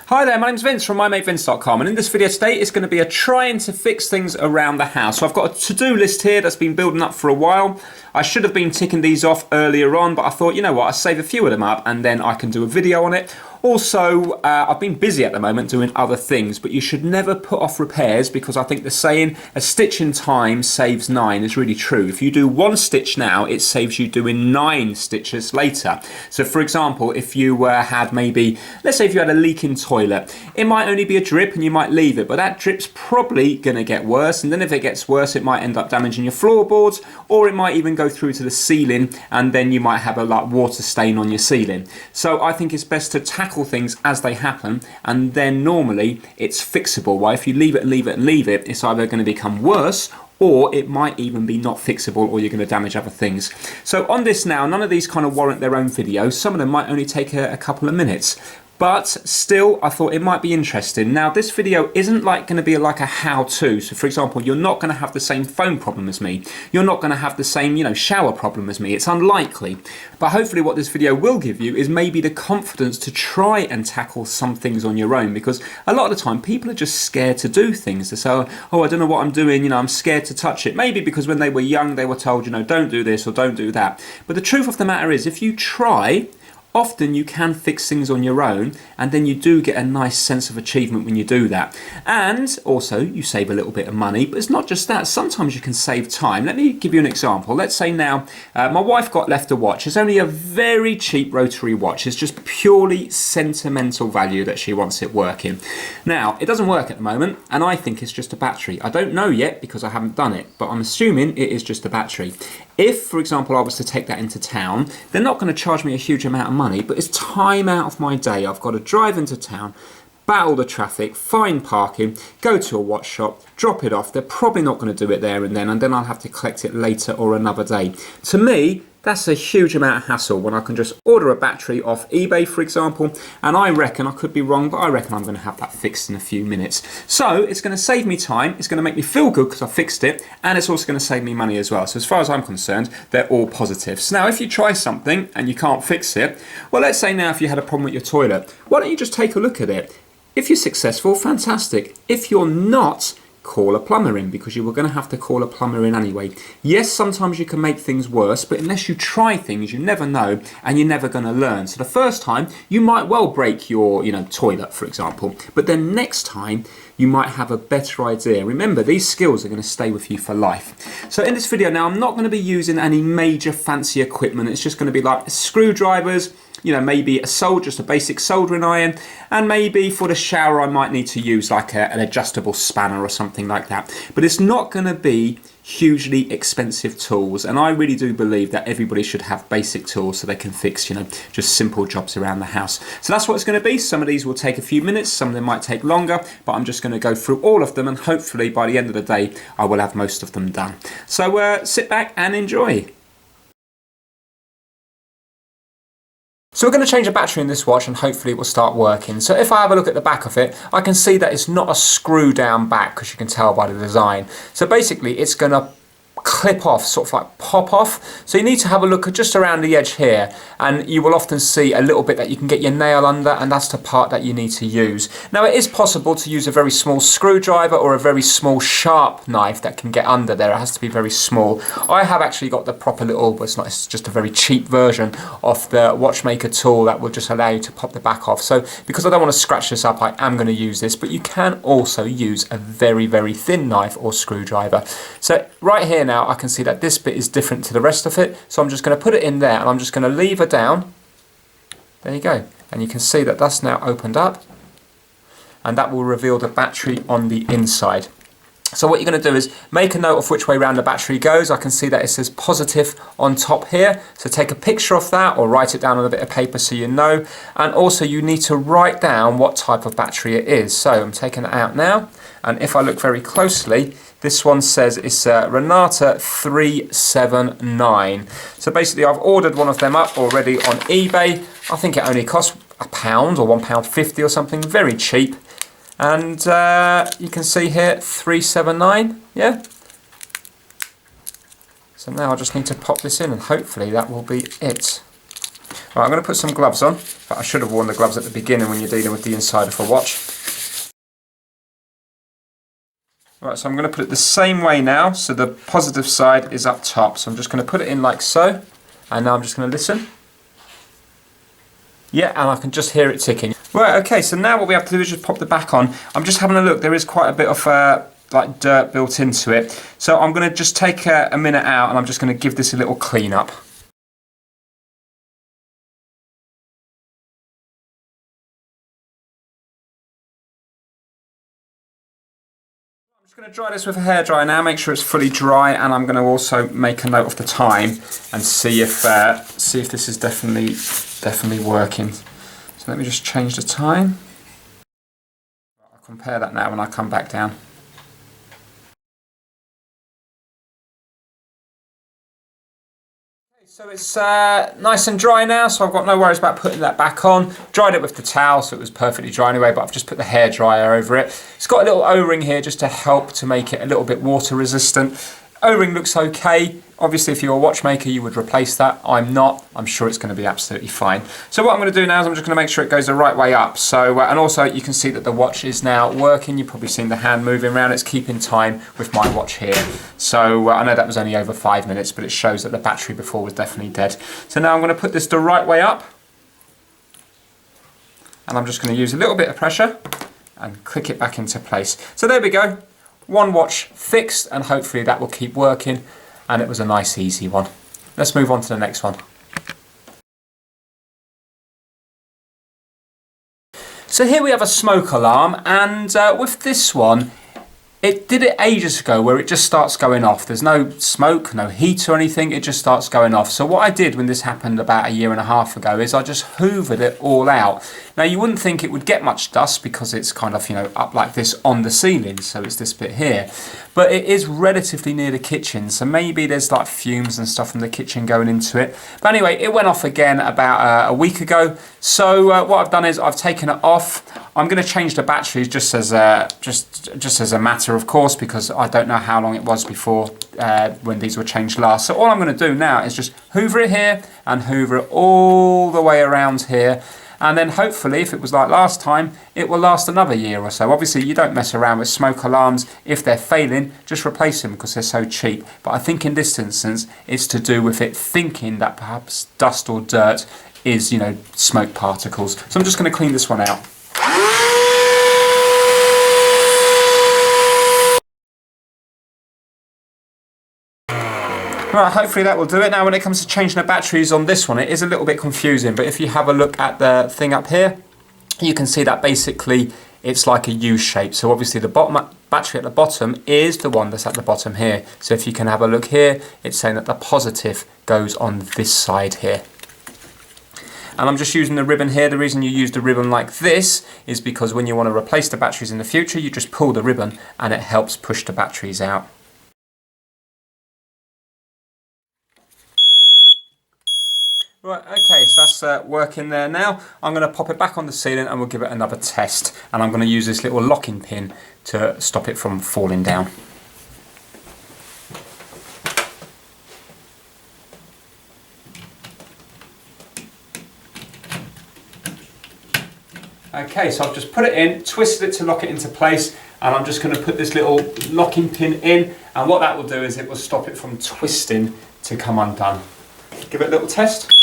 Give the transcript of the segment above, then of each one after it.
Hi there, my name's Vince from mymatevince.com, and in this video today it's going to be a trying to fix things around the house. So I've got a to-do list here that's been building up for a while. I should have been ticking these off earlier on, but I thought, you know what, I'll save a few of them up and then I can do a video on it. Also, I've been busy at the moment doing other things, but you should never put off repairs, because I think the saying, a stitch in time saves 9, is really true. If you do 1 stitch now, it saves you doing 9 stitches later. So for example, if you had maybe, let's say if you had a leaking toilet, it might only be a drip and you might leave it, but that drip's probably going to get worse, and then if it gets worse, it might end up damaging your floorboards, or it might even go through to the ceiling, and then you might have a water stain on your ceiling. So I think it's best to tackle things as they happen, and then normally it's fixable. Why, if you leave it and leave it and leave it, it's either going to become worse, or it might even be not fixable, or you're going to damage other things. So on this now, none of these kind of warrant their own video. Some of them might only take a couple of minutes. But still, I thought it might be interesting. Now, this video isn't going to be like a how-to. So for example, you're not going to have the same phone problem as me. You're not going to have the same, shower problem as me. It's unlikely. But hopefully what this video will give you is maybe the confidence to try and tackle some things on your own. Because a lot of the time, people are just scared to do things. They say, oh, I don't know what I'm doing. I'm scared to touch it. Maybe because when they were young, they were told, don't do this or don't do that. But the truth of the matter is, if you try, often you can fix things on your own, and then you do get a nice sense of achievement when you do that. And also, you save a little bit of money, but it's not just that. Sometimes you can save time. Let me give you an example. Let's say now, my wife got left a watch. It's only a very cheap rotary watch. It's just purely sentimental value that she wants it working. Now, it doesn't work at the moment, and I think it's just a battery. I don't know yet because I haven't done it, but I'm assuming it is just a battery. If, for example, I was to take that into town, they're not going to charge me a huge amount of money, but it's time out of my day. I've got to drive into town, battle the traffic, find parking, go to a watch shop, drop it off. They're probably not going to do it there and then I'll have to collect it later or another day. To me, that's a huge amount of hassle when I can just order a battery off eBay, for example, and I reckon, I could be wrong, but I reckon I'm going to have that fixed in a few minutes. So it's going to save me time, it's going to make me feel good because I fixed it, and it's also going to save me money as well. So as far as I'm concerned, they're all positives. Now, if you try something and you can't fix it, well, let's say now if you had a problem with your toilet, why don't you just take a look at it? If you're successful, fantastic. If you're not, call a plumber in, because you were going to have to call a plumber in anyway. Yes, sometimes you can make things worse, but unless you try things, you never know, and you're never going to learn. So the first time, you might well break your, toilet, for example, but then next time, you might have a better idea. Remember, these skills are going to stay with you for life. So in this video now, I'm not going to be using any major fancy equipment. It's just going to be like screwdrivers, maybe just a basic soldering iron, and maybe for the shower I might need to use like an adjustable spanner or something like that. But it's not going to be hugely expensive tools, and I really do believe that everybody should have basic tools so they can fix, just simple jobs around the house. So that's what it's going to be. Some of these will take a few minutes, some of them might take longer, but I'm just going to go through all of them, and hopefully by the end of the day I will have most of them done. So sit back and enjoy. So we're going to change the battery in this watch, and hopefully it will start working. So if I have a look at the back of it, I can see that it's not a screw down back, because you can tell by the design. So basically it's going to clip off, sort of like pop off. So you need to have a look at just around the edge here, and you will often see a little bit that you can get your nail under, and that's the part that you need to use. Now, it is possible to use a very small screwdriver or a very small sharp knife that can get under there. It has to be very small. I have actually got the proper little, but it's just a very cheap version of the watchmaker tool that will just allow you to pop the back off. So because I don't want to scratch this up, I am going to use this, but you can also use a very, very thin knife or screwdriver. So right here now, I can see that this bit is different to the rest of it, so I'm just going to put it in there, and I'm just going to lever down. There you go, and you can see that that's now opened up, and that will reveal the battery on the inside. So what you're going to do is make a note of which way round the battery goes. I can see that it says positive on top here, so take a picture of that or write it down on a bit of paper so you know. And also you need to write down what type of battery it is. So I'm taking it out now, and if I look very closely, this one says it's a Renata 379. So basically I've ordered one of them up already on eBay. I think it only costs £1 or £1.50 or something, very cheap. And you can see here 379, yeah. So now I just need to pop this in, and hopefully that will be it. Right, I'm going to put some gloves on, but I should have worn the gloves at the beginning when you're dealing with the inside of a watch. Right, so I'm going to put it the same way now, so the positive side is up top. So I'm just going to put it in like so, and now I'm just going to listen. Yeah, and I can just hear it ticking. Right, okay, so now what we have to do is just pop the back on. I'm just having a look, there is quite a bit of like dirt built into it. So I'm going to just take a minute out and I'm just going to give this a little clean up. I'm just going to dry this with a hairdryer now, make sure it's fully dry, and I'm going to also make a note of the time and see if this is definitely working. So let me just change the time. I'll compare that now when I come back down. So it's nice and dry now, so I've got no worries about putting that back on. Dried it with the towel, so it was perfectly dry anyway, but I've just put the hairdryer over it. It's got a little O-ring here just to help to make it a little bit water resistant. O-ring looks okay. Obviously, if you're a watchmaker, you would replace that. I'm not. I'm sure it's going to be absolutely fine. So what I'm going to do now is I'm just going to make sure it goes the right way up. So, and also you can see that the watch is now working. You've probably seen the hand moving around. It's keeping time with my watch here. So I know that was only over 5 minutes, but it shows that the battery before was definitely dead. So now I'm going to put this the right way up. And I'm just going to use a little bit of pressure and click it back into place. So there we go. One watch fixed, and hopefully that will keep working. And it was a nice easy one. Let's move on to the next one. So here we have a smoke alarm, and with this one, it did it ages ago where it just starts going off. There's no smoke, no heat or anything, it just starts going off. So what I did when this happened about 1.5 years ago is I just hoovered it all out. Now you wouldn't think it would get much dust because it's kind of, you know, up like this on the ceiling, so it's this bit here. But it is relatively near the kitchen, so maybe there's like fumes and stuff from the kitchen going into it. But anyway, it went off again about a week ago. So what I've done is I've taken it off. I'm going to change the batteries just as a matter of course, because I don't know how long it was before when these were changed last. So all I'm going to do now is just hoover it here and hoover it all the way around here. And then hopefully, if it was like last time, it will last another year or so. Obviously, you don't mess around with smoke alarms. If they're failing, just replace them because they're so cheap. But I think in this instance, it's to do with it thinking that perhaps dust or dirt is, you know, smoke particles. So I'm just going to clean this one out. Right, hopefully that will do it. Now when it comes to changing the batteries on this one, it is a little bit confusing, but if you have a look at the thing up here, you can see that basically it's like a U shape. So obviously the bottom battery at the bottom is the one that's at the bottom here. So if you can have a look here, it's saying that the positive goes on this side here. And I'm just using the ribbon here. The reason you use the ribbon like this is because when you want to replace the batteries in the future, you just pull the ribbon and it helps push the batteries out. Right, okay, so that's working there now. I'm going to pop it back on the ceiling and we'll give it another test. And I'm going to use this little locking pin to stop it from falling down. Okay, so I've just put it in, twisted it to lock it into place, and I'm just going to put this little locking pin in, and what that will do is it will stop it from twisting to come undone. Give it a little test.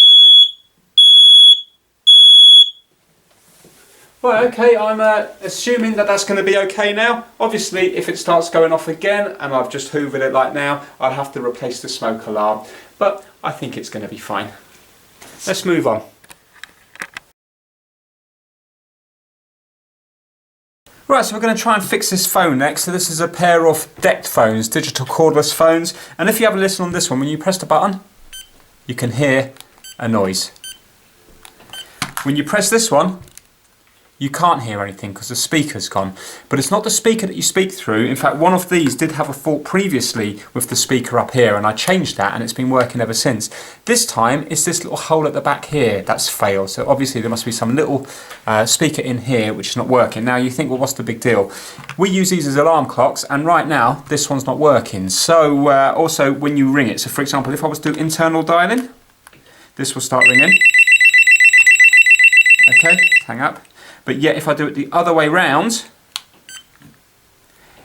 Right, okay, I'm assuming that that's going to be okay now. Obviously, if it starts going off again, and I've just hoovered it like now, I'll have to replace the smoke alarm. But I think it's going to be fine. Let's move on. Right, so we're going to try and fix this phone next. So this is a pair of DECT phones, digital cordless phones. And if you have a listen on this one, when you press the button, you can hear a noise. When you press this one, you can't hear anything because the speaker's gone. But it's not the speaker that you speak through. In fact, one of these did have a fault previously with the speaker up here, and I changed that and it's been working ever since. This time, it's this little hole at the back here that's failed. So obviously there must be some little speaker in here which is not working. Now you think, well, what's the big deal? We use these as alarm clocks, and right now this one's not working. So also when you ring it, so for example, if I was to do internal dialing, this will start ringing. Okay, hang up. But yet if I do it the other way round,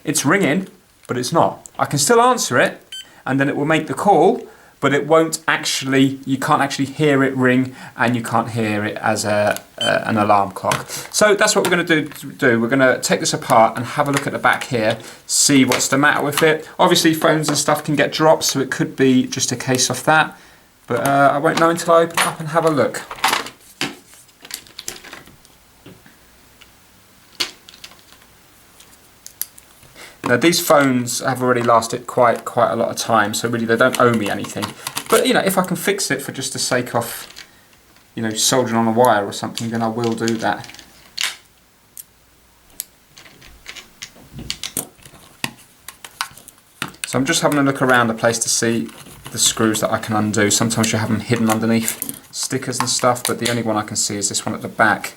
it's ringing, but it's not. I can still answer it, and then it will make the call, but it won't actually, you can't actually hear it ring, and you can't hear it as an alarm clock. So that's what we're going to do. We're going to take this apart and have a look at the back here, see what's the matter with it. Obviously phones and stuff can get dropped, so it could be just a case of that, but I won't know until I open it up and have a look. Now these phones have already lasted quite a lot of time, so really they don't owe me anything. But you know, if I can fix it for just the sake of, you know, soldering on a wire or something, then I will do that. So I'm just having a look around the place to see the screws that I can undo. Sometimes you have them hidden underneath stickers and stuff, but the only one I can see is this one at the back.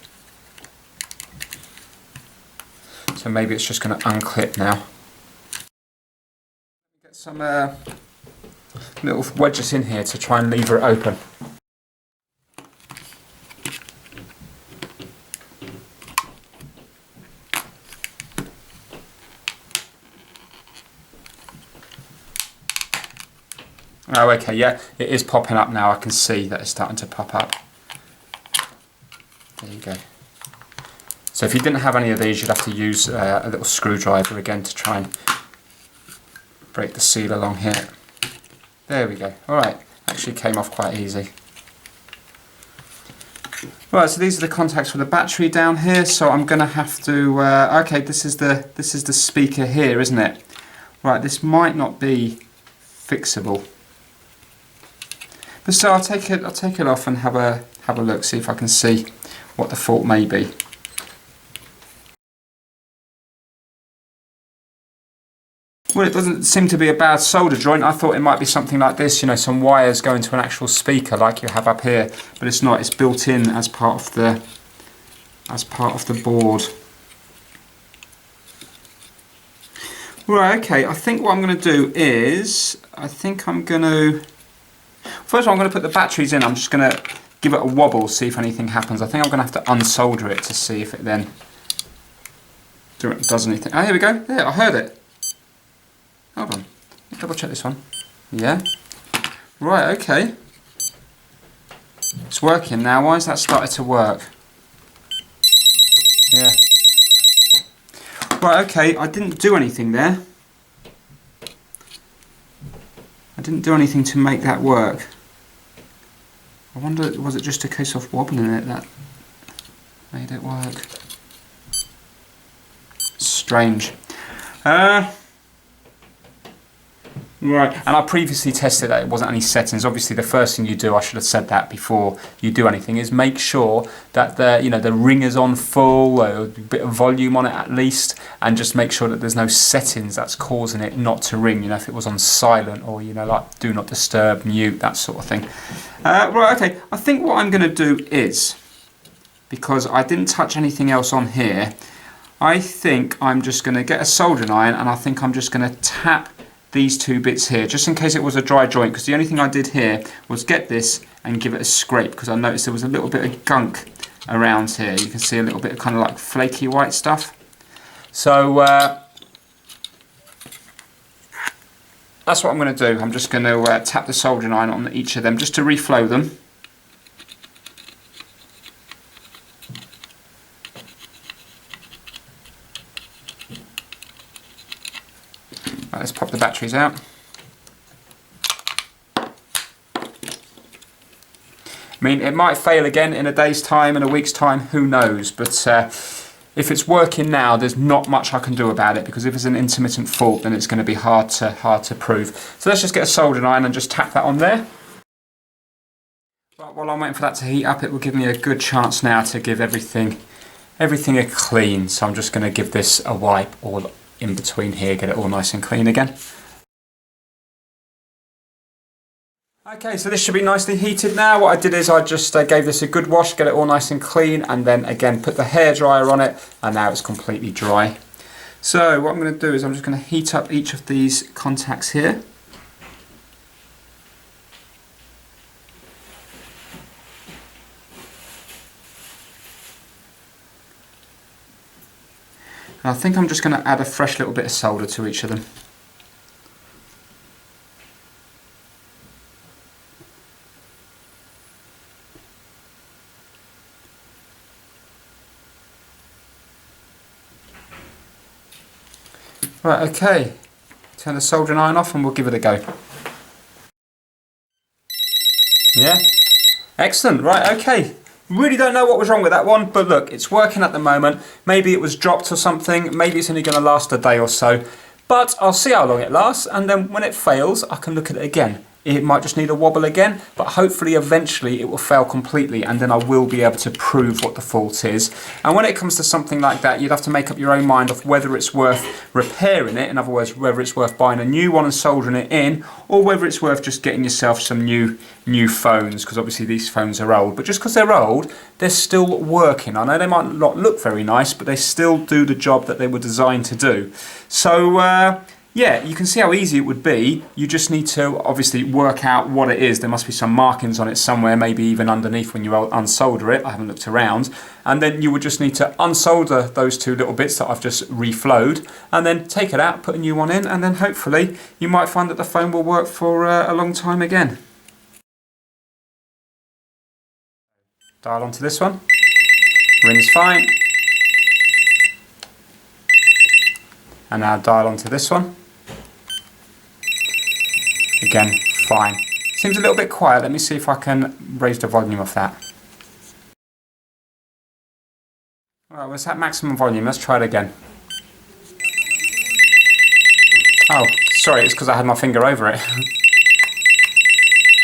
So maybe it's just going to unclip now. Get some little wedges in here to try and lever it open. Oh, okay, yeah, it is popping up now. I can see that it's starting to pop up. There you go. So if you didn't have any of these, you'd have to use a little screwdriver again to try and break the seal along here. There we go. Alright, actually came off quite easy. Right, so these are the contacts for the battery down here, so I'm going to have to... okay, this is the speaker here, isn't it? Right, this might not be fixable. But so I'll take it off and have a look, see if I can see what the fault may be. Well, it doesn't seem to be a bad solder joint. I thought it might be something like this, you know, some wires going to an actual speaker like you have up here, but it's not. It's built in as part of the board. Right, okay. I think what I'm going to do is first of all I'm going to put the batteries in. I'm just going to give it a wobble, see if anything happens. I think I'm going to have to unsolder it to see if it then does anything. Oh, here we go. There, I heard it. Hold on, double check this one. Yeah. Right, okay. It's working now. Why has that started to work? Yeah. Right, okay, I didn't do anything there. I didn't do anything to make that work. I wonder, was it just a case of wobbling it that made it work? Strange. Right, and I previously tested that it wasn't any settings. Obviously the first thing you do, I should have said that before you do anything, is make sure that the ring is on full, or a bit of volume on it at least, and just make sure that there's no settings that's causing it not to ring. You know, if it was on silent, or you know, like do not disturb, mute, that sort of thing. Right, okay, I think what I'm going to do is, because I didn't touch anything else on here, I think I'm just going to get a soldering iron, and I think I'm just going to tap these two bits here, just in case it was a dry joint, because the only thing I did here was get this and give it a scrape, because I noticed there was a little bit of gunk around here. You can see a little bit of kind of like flaky white stuff. So that's what I'm going to do. I'm just going to tap the soldering iron on each of them just to reflow them. Right, let's pop the batteries out. I mean, it might fail again in a day's time, in a week's time, who knows, but if it's working now, there's not much I can do about it, because if it's an intermittent fault, then it's going to be hard to prove. So let's just get a soldering iron and just tap that on there. But while I'm waiting for that to heat up, it will give me a good chance now to give everything a clean. So I'm just going to give this a wipe all in between here, get it all nice and clean again. Okay, so this should be nicely heated now. What I did is I just gave this a good wash, get it all nice and clean, and then again put the hairdryer on it, and now it's completely dry. So what I'm going to do is I'm just going to heat up each of these contacts here. And I think I'm just going to add a fresh little bit of solder to each of them. Right, okay. Turn the soldering iron off and we'll give it a go. Yeah? Excellent. Right, okay. Really don't know what was wrong with that one, but look, it's working at the moment. Maybe it was dropped or something. Maybe it's only going to last a day or so. But I'll see how long it lasts, and then when it fails, I can look at it again. It might just need a wobble again, but hopefully eventually it will fail completely, and then I will be able to prove what the fault is. And when it comes to something like that, you'd have to make up your own mind of whether it's worth repairing it, in other words, whether it's worth buying a new one and soldering it in, or whether it's worth just getting yourself some new phones, because obviously these phones are old. But just because they're old, they're still working. I know they might not look very nice, but they still do the job that they were designed to do. So yeah, you can see how easy it would be. You just need to obviously work out what it is. There must be some markings on it somewhere, maybe even underneath when you unsolder it. I haven't looked around. And then you would just need to unsolder those two little bits that I've just reflowed, and then take it out, put a new one in, and then hopefully you might find that the phone will work for a long time again. Dial onto this one. Ring's fine. And now dial onto this one. Again, fine. Seems a little bit quiet. Let me see if I can raise the volume of that. Well, was that maximum volume? Let's try it again. Oh, sorry, it's because I had my finger over it.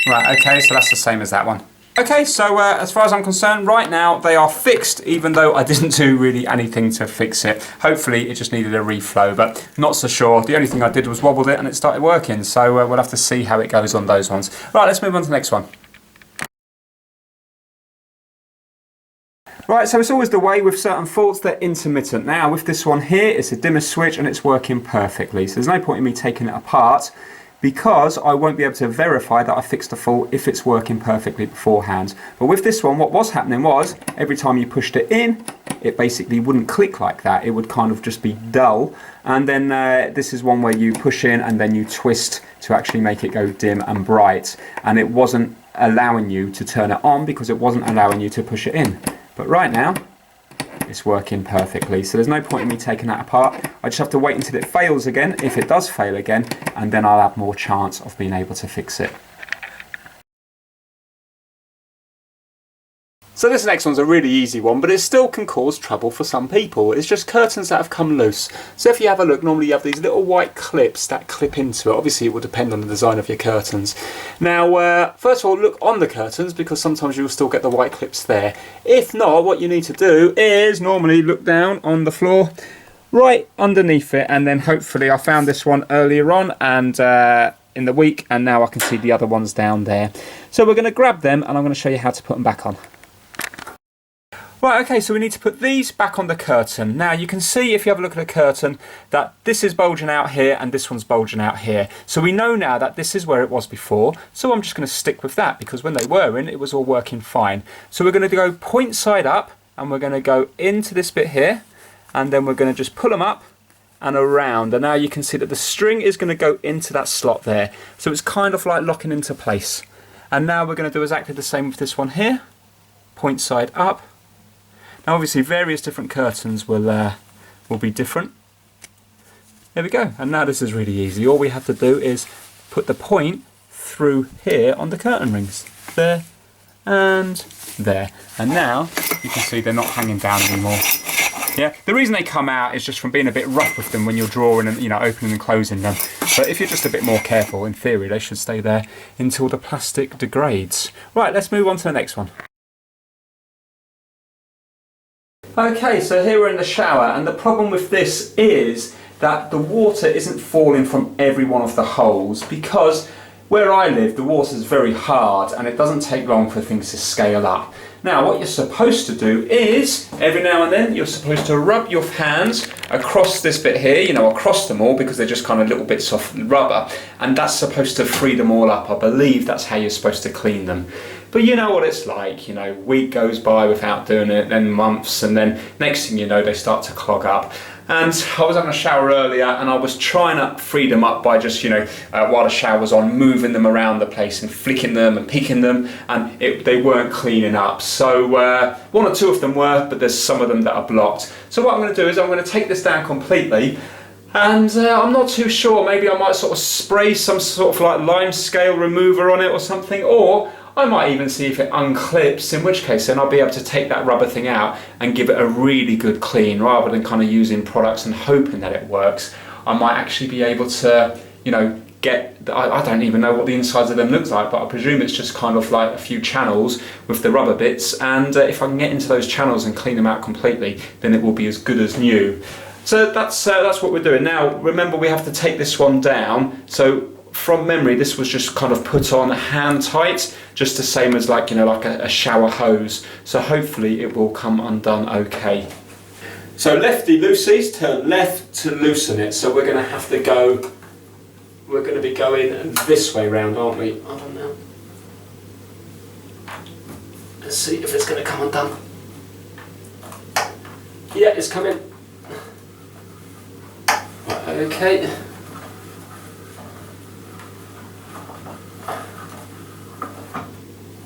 Right, okay, so that's the same as that one. Okay, so as far as I'm concerned, right now they are fixed, even though I didn't do really anything to fix it. Hopefully it just needed a reflow, but not so sure. The only thing I did was wobbled it and it started working, so we'll have to see how it goes on those ones. Right, let's move on to the next one. Right, so it's always the way with certain faults, they're intermittent. Now with this one here, it's a dimmer switch and it's working perfectly, so there's no point in me taking it apart, because I won't be able to verify that I fixed the fault if it's working perfectly beforehand. But with this one, what was happening was, every time you pushed it in, it basically wouldn't click like that. It would kind of just be dull. And then this is one where you push in and then you twist to actually make it go dim and bright. And it wasn't allowing you to turn it on because it wasn't allowing you to push it in. But right now, it's working perfectly, so there's no point in me taking that apart. I just have to wait until it fails again, if it does fail again, and then I'll have more chance of being able to fix it. So this next one's a really easy one, but it still can cause trouble for some people. It's just curtains that have come loose. So if you have a look, normally you have these little white clips that clip into it. Obviously it will depend on the design of your curtains. Now, first of all, look on the curtains, because sometimes you'll still get the white clips there. If not, what you need to do is normally look down on the floor, right underneath it, and then hopefully I found this one earlier on and in the week, and now I can see the other ones down there. So we're going to grab them and I'm going to show you how to put them back on. Right, okay, so we need to put these back on the curtain. Now you can see, if you have a look at a curtain, that this is bulging out here and this one's bulging out here. So we know now that this is where it was before, so I'm just going to stick with that, because when they were in, it was all working fine. So we're going to go point side up, and we're going to go into this bit here, and then we're going to just pull them up and around. And now you can see that the string is going to go into that slot there. So it's kind of like locking into place. And now we're going to do exactly the same with this one here. Point side up. Now obviously various different curtains will be different. There we go, and now this is really easy. All we have to do is put the point through here on the curtain rings. There and there. And now you can see they're not hanging down anymore. Yeah, the reason they come out is just from being a bit rough with them when you're drawing and, you know, opening and closing them. But if you're just a bit more careful, in theory they should stay there until the plastic degrades. Right, let's move on to the next one. Okay, so here we're in the shower, and the problem with this is that the water isn't falling from every one of the holes, because where I live the water is very hard and it doesn't take long for things to scale up. Now what you're supposed to do is, every now and then, you're supposed to rub your hands across this bit here, you know, across them all, because they're just kind of little bits of rubber, and that's supposed to free them all up. I believe that's how you're supposed to clean them. But you know what it's like, you know, week goes by without doing it, then months, and then next thing you know they start to clog up. And I was having a shower earlier and I was trying to free them up by just, while the shower was on, moving them around the place and flicking them and picking them, and they weren't cleaning up. So one or two of them were, but there's some of them that are blocked. So what I'm going to do is I'm going to take this down completely, and I'm not too sure, maybe I might sort of spray some sort of like lime scale remover on it or something, or I might even see if it unclips, in which case then I'll be able to take that rubber thing out and give it a really good clean, rather than kind of using products and hoping that it works. I might actually be able to, I don't even know what the insides of them look like, but I presume it's just kind of like a few channels with the rubber bits, and if I can get into those channels and clean them out completely, then it will be as good as new. So that's what we're doing. Now, remember, we have to take this one down, so from memory, this was just kind of put on hand tight, just the same as like a shower hose. So hopefully it will come undone okay. So lefty loosies, turn left to loosen it. So we're going to have to go. We're going to be going this way round, aren't we? I don't know. Let's see if it's going to come undone. Yeah, it's coming. Right, okay.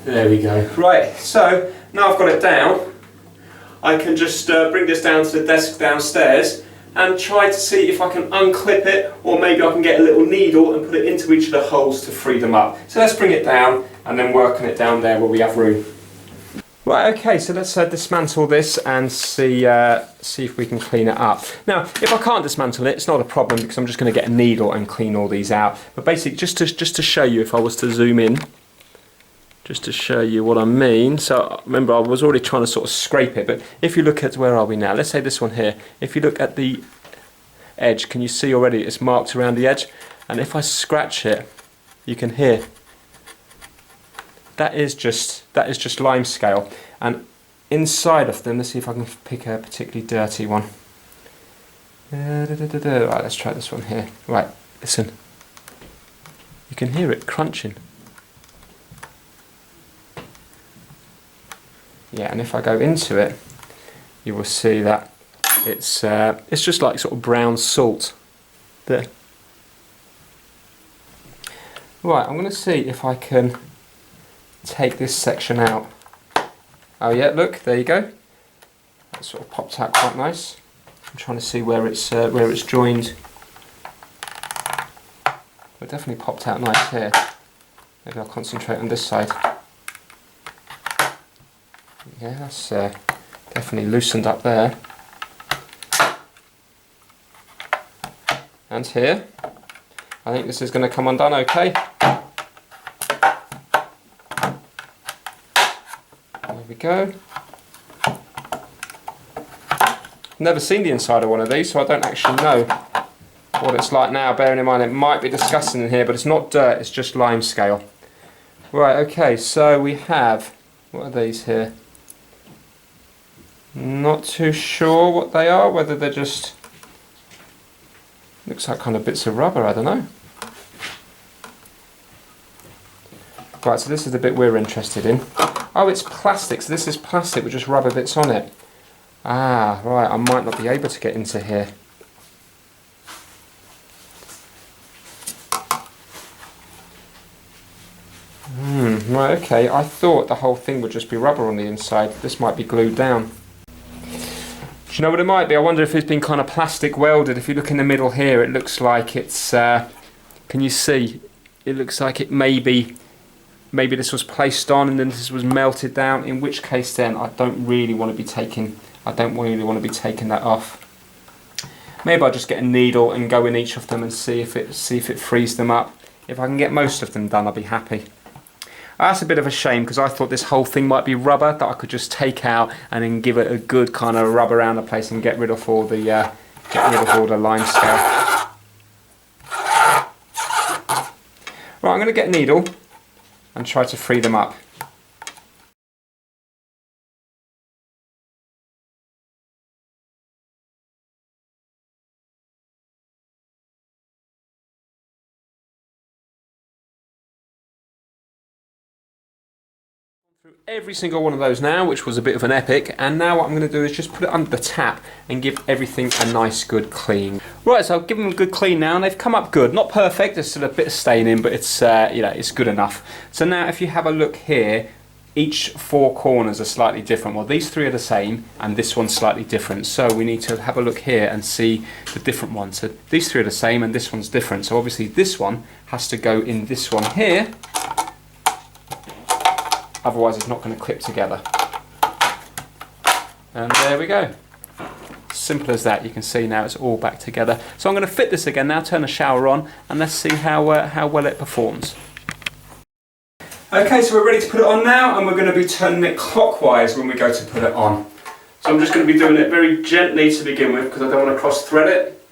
There we go. Right, so now I've got it down, I can just bring this down to the desk downstairs and try to see if I can unclip it, or maybe I can get a little needle and put it into each of the holes to free them up. So let's bring it down and then work on it down there where we have room. Right, okay, so let's dismantle this and see if we can clean it up. Now, if I can't dismantle it, it's not a problem, because I'm just going to get a needle and clean all these out. But basically, just to show you, if I was to zoom in, just to show you what I mean. So remember, I was already trying to sort of scrape it, but if you look at, where are we now? Let's say this one here. If you look at the edge, can you see already it's marked around the edge? And if I scratch it, you can hear. That is just lime scale. And inside of them, let's see if I can pick a particularly dirty one. Right, let's try this one here. Right, listen. You can hear it crunching. Yeah, and if I go into it, you will see that it's just like sort of brown salt there. Right, I'm going to see if I can take this section out. Oh yeah, look, there you go. That sort of popped out quite nice. I'm trying to see where it's joined. It definitely popped out nice here. Maybe I'll concentrate on this side. Yeah, that's definitely loosened up there. And here, I think this is going to come undone okay. There we go. Never seen the inside of one of these, so I don't actually know what it's like now. Bearing in mind it might be disgusting in here, but it's not dirt, it's just lime scale. Right, okay, so we have, what are these here? Not too sure what they are, whether they're just, looks like kind of bits of rubber, I don't know. Right, so this is the bit we're interested in. Oh, it's plastic, so this is plastic with just rubber bits on it. Ah, right, I might not be able to get into here. Right, okay, I thought the whole thing would just be rubber on the inside. This might be glued down. Do you know what it might be? I wonder if it's been kind of plastic welded. If you look in the middle here, it looks like it's, can you see? It looks like it maybe this was placed on and then this was melted down, in which case then I don't really want to be taking that off. Maybe I'll just get a needle and go in each of them and see if it frees them up. If I can get most of them done, I'll be happy. That's a bit of a shame, because I thought this whole thing might be rubber that I could just take out and then give it a good kind of rub around the place and get rid of all the lime scale. Right, I'm going to get a needle and try to free them up. Through every single one of those now, which was a bit of an epic, and now what I'm going to do is just put it under the tap and give everything a nice good clean. Right, so I've given them a good clean now, and they've come up good. Not perfect, there's still a bit of staining, but it's it's good enough. So now if you have a look here, each four corners are slightly different. Well, these three are the same, and this one's slightly different. So we need to have a look here and see the different ones. So these three are the same, and this one's different. So obviously this one has to go in this one here. Otherwise it's not going to clip together. And there we go. Simple as that. You can see now it's all back together. So I'm going to fit this again now, turn the shower on, and let's see how well it performs. Okay, so we're ready to put it on now, and we're going to be turning it clockwise when we go to put it on. So I'm just going to be doing it very gently to begin with because I don't want to cross thread it.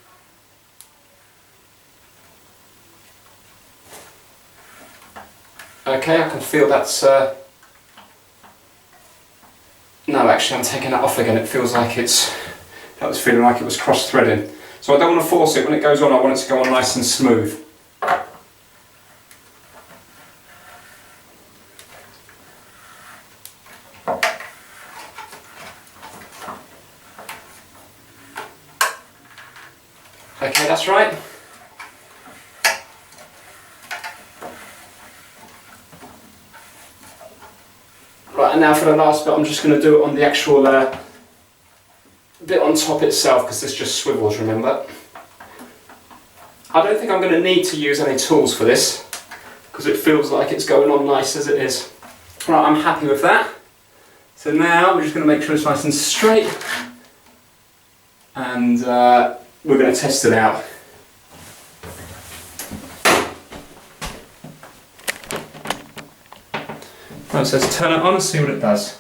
Okay, I can feel that's... No, actually I'm taking that off again. It feels like that was feeling like it was cross-threading. So I don't want to force it when it goes on. I want it to go on nice and smooth. Okay, that's right. Right, and now for the last bit, I'm just going to do it on the actual bit on top itself, because this just swivels, remember? I don't think I'm going to need to use any tools for this, because it feels like it's going on nice as it is. Right, I'm happy with that. So now we're just going to make sure it's nice and straight, and we're going to test it out. Right, so let's turn it on and see what it does.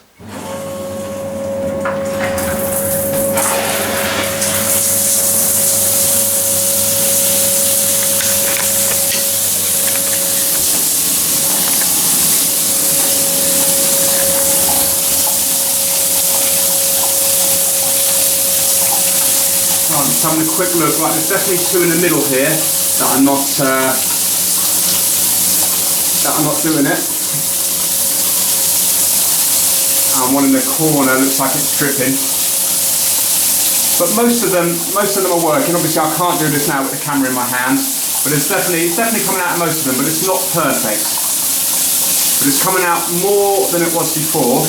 I'm just having a quick look. Right, there's definitely two in the middle here that are not doing it. And one in the corner looks like it's dripping. But most of them are working. Obviously I can't do this now with the camera in my hand, but it's definitely coming out of most of them, but it's not perfect. But it's coming out more than it was before.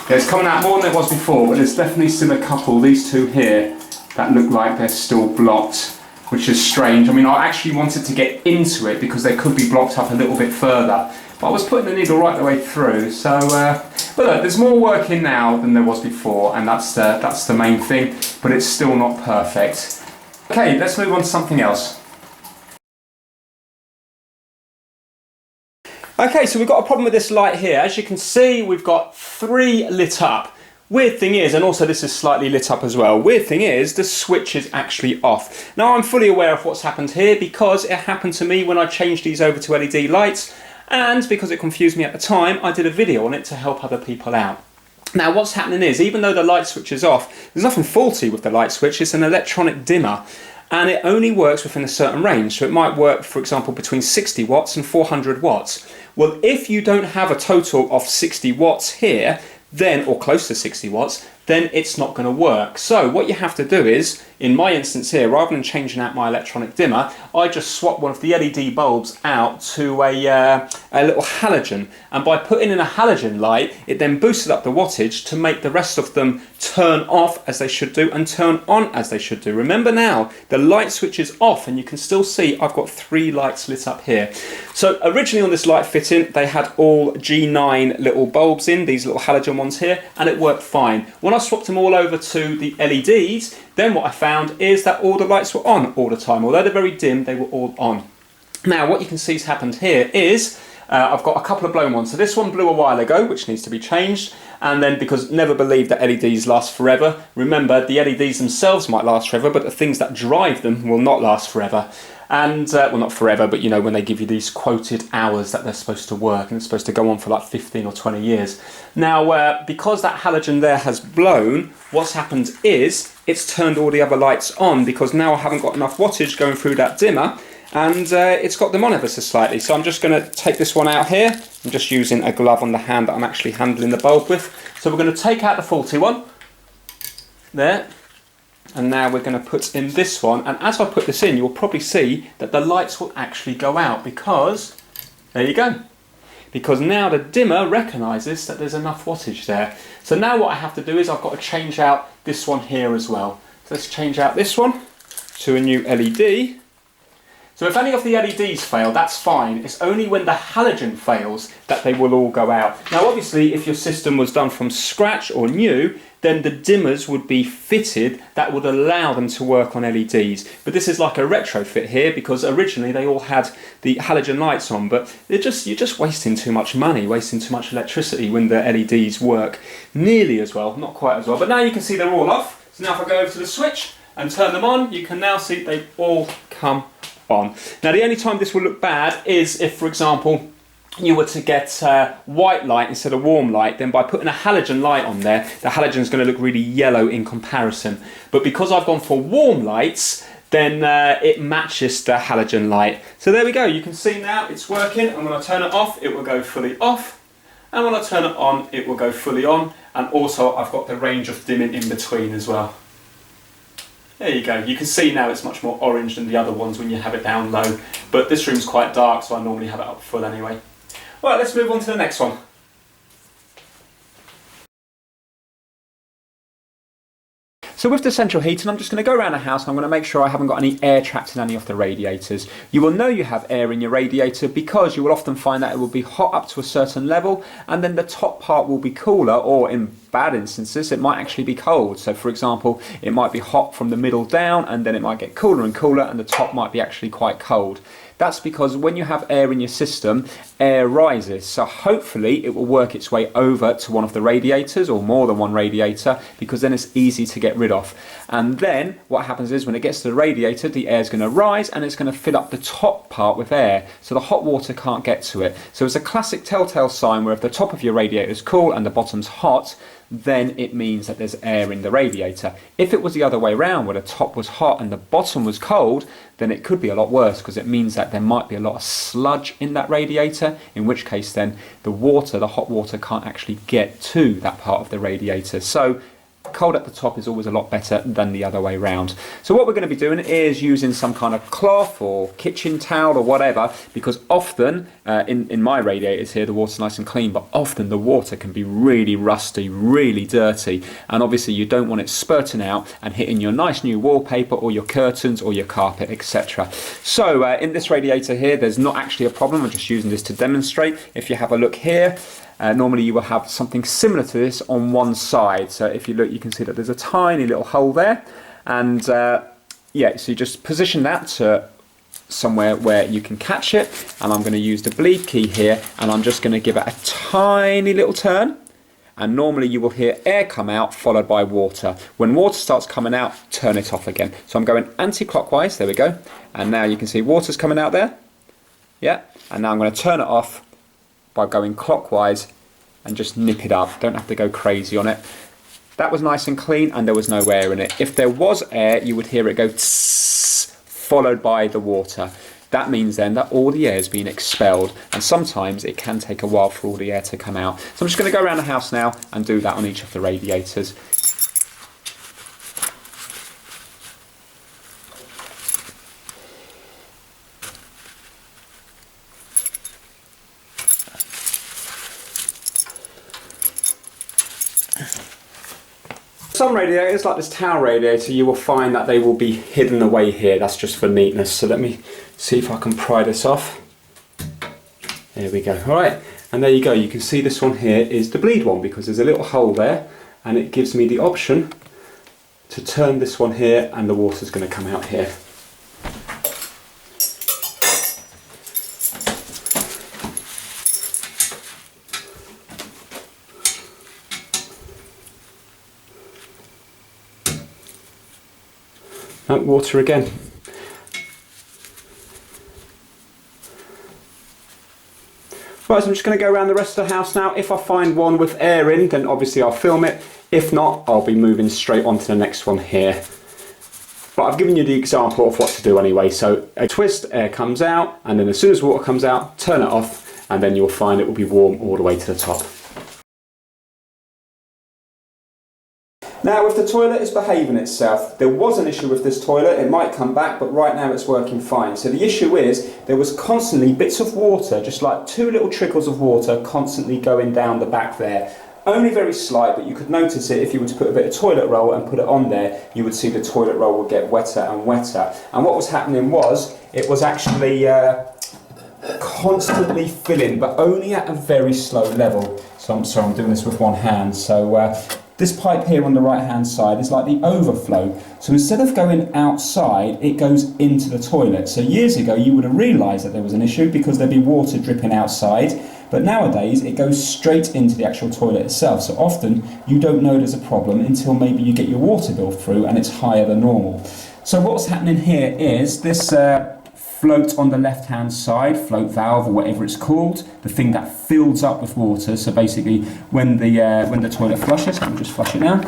Yeah, it's coming out more than it was before, but there's definitely still a couple, these two here, that look like they're still blocked, which is strange. I mean, I actually wanted to get into it because they could be blocked up a little bit further. But I was putting the needle right the way through, so but look, there's more working now than there was before, and that's the main thing, but it's still not perfect. Okay, let's move on to something else. Okay, so we've got a problem with this light here. As you can see, we've got three lit up. Weird thing is, and also this is slightly lit up as well, weird thing is the switch is actually off. Now I'm fully aware of what's happened here because it happened to me when I changed these over to LED lights, and because it confused me at the time, I did a video on it to help other people out. Now what's happening is, even though the light switch is off, there's nothing faulty with the light switch. It's an electronic dimmer, and it only works within a certain range. So it might work, for example, between 60 watts and 400 watts. Well, if you don't have a total of 60 watts here, then, or close to 60 watts, then it's not going to work. So what you have to do is, in my instance here, rather than changing out my electronic dimmer, I just swap one of the LED bulbs out to a little halogen. And by putting in a halogen light, it then boosted up the wattage to make the rest of them turn off as they should do and turn on as they should do. Remember now, the light switch is off, and you can still see I've got three lights lit up here. So originally on this light fitting, they had all G9 little bulbs in, these little halogen ones here, and it worked fine. When I swapped them all over to the LEDs, then what I found is that all the lights were on all the time. Although they're very dim, they were all on. Now what you can see has happened here is I've got a couple of blown ones. So this one blew a while ago, which needs to be changed. And then, because never believe that LEDs last forever, remember the LEDs themselves might last forever, but the things that drive them will not last forever. And, well, not forever, but you know, when they give you these quoted hours that they're supposed to work, and it's supposed to go on for like 15 or 20 years. Now, because that halogen there has blown, what's happened is it's turned all the other lights on, because now I haven't got enough wattage going through that dimmer, and it's got them on ever so slightly. So I'm just going to take this one out here, I'm just using a glove on the hand that I'm actually handling the bulb with. So we're going to take out the faulty one, there, and now we're going to put in this one, and as I put this in, you'll probably see that the lights will actually go out because, there you go, because now the dimmer recognises that there's enough wattage there. So now what I have to do is I've got to change out this one here as well. So let's change out this one to a new LED. So if any of the LEDs fail, that's fine. It's only when the halogen fails that they will all go out. Now obviously if your system was done from scratch or new, then the dimmers would be fitted that would allow them to work on LEDs. But this is like a retrofit here because originally they all had the halogen lights on, but you're just wasting too much money, wasting too much electricity when the LEDs work nearly as well, not quite as well. But now you can see they're all off. So now if I go over to the switch and turn them on, you can now see they've all come on. Now the only time this will look bad is if, for example, you were to get white light instead of warm light, then by putting a halogen light on there, the halogen is going to look really yellow in comparison. But because I've gone for warm lights, then it matches the halogen light. So there we go, you can see now it's working, and when I turn it off, it will go fully off. And when I turn it on, it will go fully on. And also I've got the range of dimming in between as well. There you go, you can see now it's much more orange than the other ones when you have it down low, but this room's quite dark, so I normally have it up full anyway. Right, let's move on to the next one. So with the central heating, I'm just going to go around the house and I'm going to make sure I haven't got any air trapped in any of the radiators. You will know you have air in your radiator because you will often find that it will be hot up to a certain level and then the top part will be cooler, or in bad instances it might actually be cold. So for example, it might be hot from the middle down and then it might get cooler and cooler and the top might be actually quite cold. That's because when you have air in your system, air rises. So hopefully it will work its way over to one of the radiators or more than one radiator, because then it's easy to get rid of. And then what happens is when it gets to the radiator, the air is going to rise and it's going to fill up the top part with air. So the hot water can't get to it. So it's a classic telltale sign where if the top of your radiator is cool and the bottom's hot, then it means that there's air in the radiator. If it was the other way around, where the top was hot and the bottom was cold, then it could be a lot worse, because it means that there might be a lot of sludge in that radiator, in which case then the water, the hot water, can't actually get to that part of the radiator. So cold at the top is always a lot better than the other way round. So what we're going to be doing is using some kind of cloth or kitchen towel or whatever, because often in my radiators here the water's nice and clean, but often the water can be really rusty, really dirty, and obviously you don't want it spurting out and hitting your nice new wallpaper or your curtains or your carpet, etc. So in this radiator here there's not actually a problem. I'm just using this to demonstrate. If you have a look here, normally you will have something similar to this on one side. So if you look, you can see that there's a tiny little hole there, and yeah, so you just position that to somewhere where you can catch it, and I'm going to use the bleed key here and I'm just going to give it a tiny little turn, and normally you will hear air come out followed by water. When water starts coming out, turn it off again. So I'm going anti-clockwise, there we go, and now you can see water's coming out there, yeah, and now I'm going to turn it off by going clockwise and just nip it up. Don't have to go crazy on it. That was nice and clean and there was no air in it. If there was air, you would hear it go tss, followed by the water. That means then that all the air is being expelled, and sometimes it can take a while for all the air to come out. So I'm just going to go around the house now and do that on each of the radiators. Some radiators, like this towel radiator, you will find that they will be hidden away here. That's just for neatness. So let me see if I can pry this off. There we go. All right, and there you go. You can see this one here is the bleed one, because there's a little hole there, and it gives me the option to turn this one here, and the water's going to come out here. No, water again. Right, so I'm just going to go around the rest of the house now. If I find one with air in, then obviously I'll film it. If not, I'll be moving straight on to the next one here. But I've given you the example of what to do anyway. So a twist, air comes out, and then as soon as water comes out, turn it off, and then you'll find it will be warm all the way to the top. Now, if the toilet is behaving itself, there was an issue with this toilet, it might come back, but right now it's working fine. So the issue is, there was constantly bits of water, just like 2 little trickles of water constantly going down the back there. Only very slight, but you could notice it if you were to put a bit of toilet roll and put it on there, you would see the toilet roll would get wetter and wetter. And what was happening was, it was actually constantly filling, but only at a very slow level. So I'm sorry, I'm doing this with one hand. So this pipe here on the right hand side is like the overflow. So instead of going outside, it goes into the toilet. So years ago you would have realised that there was an issue because there'd be water dripping outside, but nowadays it goes straight into the actual toilet itself. So often you don't know there's a problem until maybe you get your water bill through and it's higher than normal. So what's happening here is this float on the left hand side, float valve or whatever it's called, the thing that fills up with water. So basically when the toilet flushes, I'll just flush it now.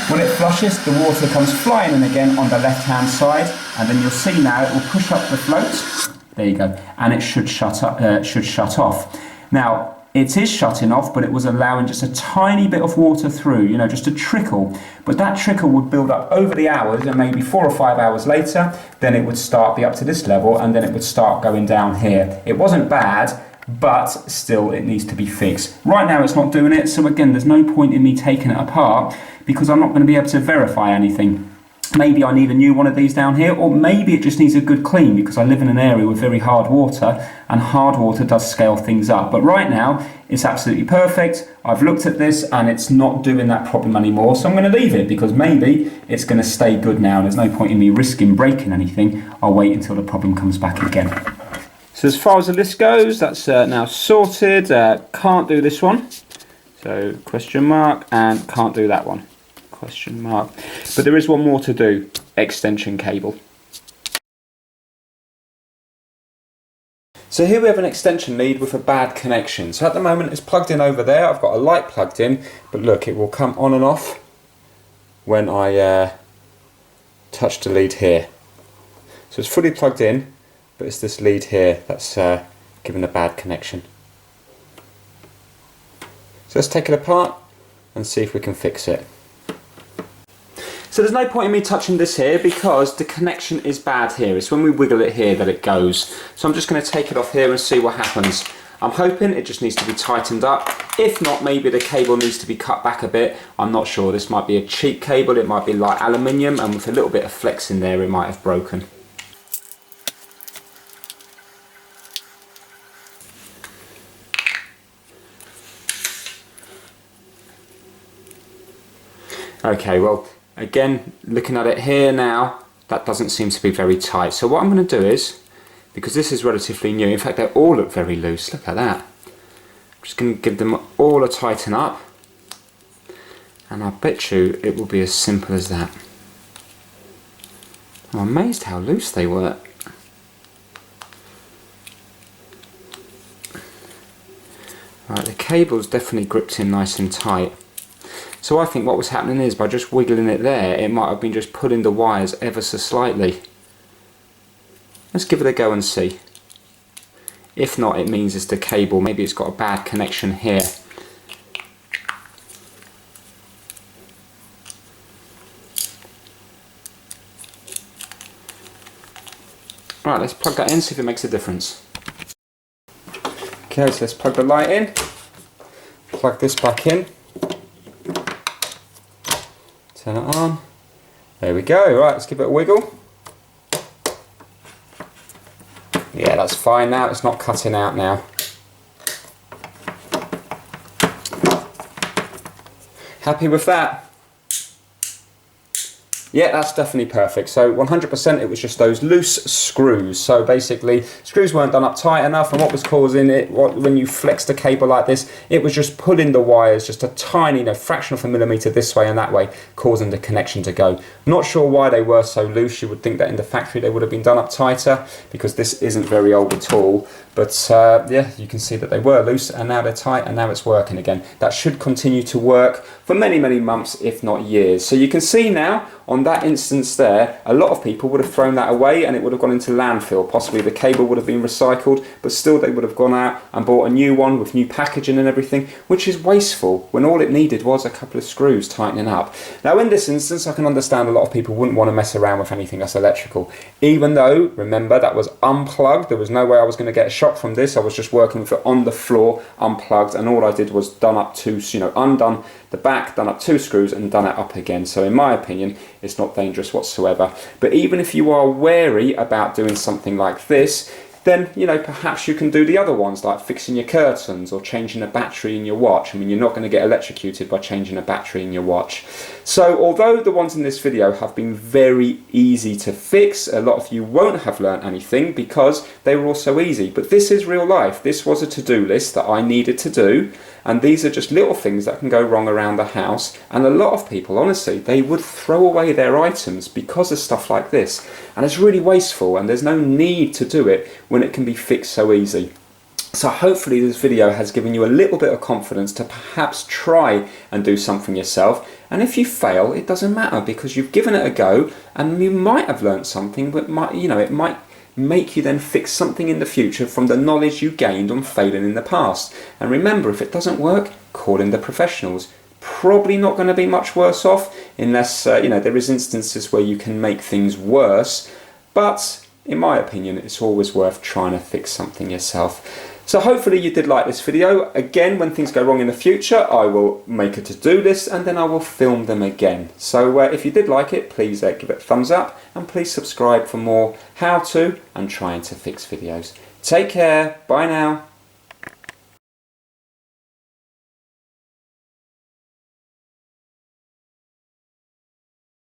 When it flushes, the water comes flying in again on the left hand side, and then you'll see now it will push up the float. There you go, and it should shut off. Now it is shutting off, but it was allowing just a tiny bit of water through, you know, just a trickle. But that trickle would build up over the hours, and maybe 4 or 5 hours later, then it would be up to this level, and then it would start going down here. It wasn't bad, but still it needs to be fixed. Right now it's not doing it, so again, there's no point in me taking it apart because I'm not going to be able to verify anything. Maybe I need a new one of these down here, or maybe it just needs a good clean because I live in an area with very hard water, and hard water does scale things up. But right now, it's absolutely perfect. I've looked at this and it's not doing that problem anymore, so I'm going to leave it because maybe it's going to stay good now. There's no point in me risking breaking anything. I'll wait until the problem comes back again. So as far as the list goes, that's now sorted. Can't do this one, so question mark, and can't do that one. Question mark. But there is one more to do, extension cable. So here we have an extension lead with a bad connection. So at the moment it's plugged in over there, I've got a light plugged in, but look, it will come on and off when I touch the lead here. So it's fully plugged in, but it's this lead here that's given a bad connection. So let's take it apart and see if we can fix it. So there's no point in me touching this here because the connection is bad here. It's when we wiggle it here that it goes. So I'm just going to take it off here and see what happens. I'm hoping it just needs to be tightened up. If not, maybe the cable needs to be cut back a bit. I'm not sure. This might be a cheap cable. It might be like aluminium, and with a little bit of flex in there, it might have broken. Okay, well, again, looking at it here now, that doesn't seem to be very tight. So what I'm going to do is, because this is relatively new, in fact they all look very loose, look at that. I'm just going to give them all a tighten up, and I bet you it will be as simple as that. I'm amazed how loose they were. Right, the cable's definitely gripped in nice and tight. So I think what was happening is, by just wiggling it there, it might have been just pulling the wires ever so slightly. Let's give it a go and see. If not, it means it's the cable. Maybe it's got a bad connection here. Right, let's plug that in, see if it makes a difference. Okay, so let's plug the light in. Plug this back in. Turn it on. There we go. Right, let's give it a wiggle. Yeah, that's fine now. It's not cutting out now. Happy with that? Yeah, that's definitely perfect. So 100% it was just those loose screws. So basically, screws weren't done up tight enough, and what was causing it, when you flex the cable like this, it was just pulling the wires just a tiny, fraction of a millimetre this way and that way, causing the connection to go. Not sure why they were so loose. You would think that in the factory they would have been done up tighter, because this isn't very old at all. But yeah, you can see that they were loose and now they're tight and now it's working again. That should continue to work for many, many months, if not years. So you can see now on that instance there, a lot of people would have thrown that away and it would have gone into landfill. Possibly the cable would have been recycled, but still they would have gone out and bought a new one with new packaging and everything, which is wasteful when all it needed was a couple of screws tightening up. Now in this instance, I can understand a lot of people wouldn't want to mess around with anything that's electrical. Even though, remember, that was unplugged. There was no way I was going to get a shock from this. I was just working with it on the floor, unplugged, and all I did was undone the back, done up 2 screws and done it up again. So in my opinion, it's not dangerous whatsoever. But even if you are wary about doing something like this, then, you know, perhaps you can do the other ones, like fixing your curtains or changing a battery in your watch. I mean, you're not going to get electrocuted by changing a battery in your watch. So although the ones in this video have been very easy to fix, a lot of you won't have learnt anything because they were all so easy. But this is real life. This was a to-do list that I needed to do. And these are just little things that can go wrong around the house. And a lot of people, honestly, they would throw away their items because of stuff like this. And it's really wasteful and there's no need to do it when it can be fixed so easy. So hopefully this video has given you a little bit of confidence to perhaps try and do something yourself. And if you fail, it doesn't matter because you've given it a go and you might have learnt something, but it might make you then fix something in the future from the knowledge you gained on failing in the past. And remember, if it doesn't work, call in the professionals. Probably not going to be much worse off unless there is instances where you can make things worse, but in my opinion it's always worth trying to fix something yourself. So hopefully you did like this video. Again, when things go wrong in the future, I will make a to-do list and then I will film them again. So if you did like it, please give it a thumbs up and please subscribe for more how to and trying to fix videos. Take care, bye now.